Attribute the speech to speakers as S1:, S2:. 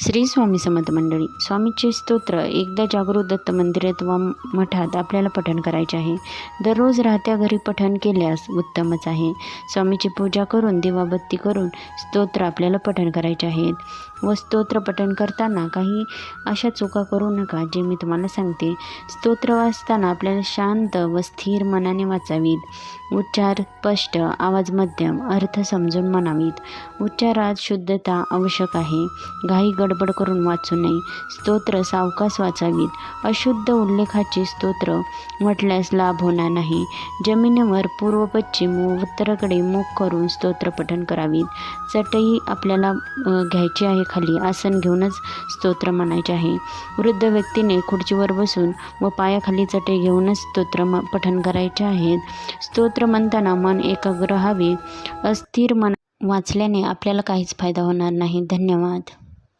S1: श्री स्वामी समर्थ मंडळी, स्वामीचे स्तोत्र एकदा जागृत दत्त मंदिरात वा मठात आपल्याला पठण करायचे आहे. दररोज राहत्या घरी पठण केल्यास उत्तमच आहे. स्वामीची पूजा करून दिवाबत्ती करून स्तोत्र आपल्याला पठण करायचे आहेत. व स्तोत्र पठण करताना काही अशा चुका करू नका जे मी तुम्हाला सांगते. स्तोत्र वाचताना आपल्याला शांत व स्थिर मनाने वाचावीत. उच्चार स्पष्ट, आवाज मध्यम, अर्थ समजून म्हणावीत. उच्चारात शुद्धता आवश्यक आहे. घाई गडबड करून वाचू नये. स्तोत्र सावकाश वाचावीत. अशुद्ध उल्लेखाचे स्तोत्र म्हटल्यास लाभ होणार नाही. जमिनीवर पूर्व पश्चिम व उत्तरेकडे मुख करून स्तोत्र पठण करावीत. चटई आपल्याला घ्यायची आहे. खाली आसन घेऊनच स्तोत्र म्हणायचे आहे. वृद्ध व्यक्तीने खुर्चीवर बसून व पायाखाली चटई घेऊनच स्तोत्र पठण करायचे आहेत. स्तोत्र म्हणताना मन एकाग्र हवे. अस्थिर मन वाचल्याने आपल्याला काहीच फायदा होणार नाही. धन्यवाद.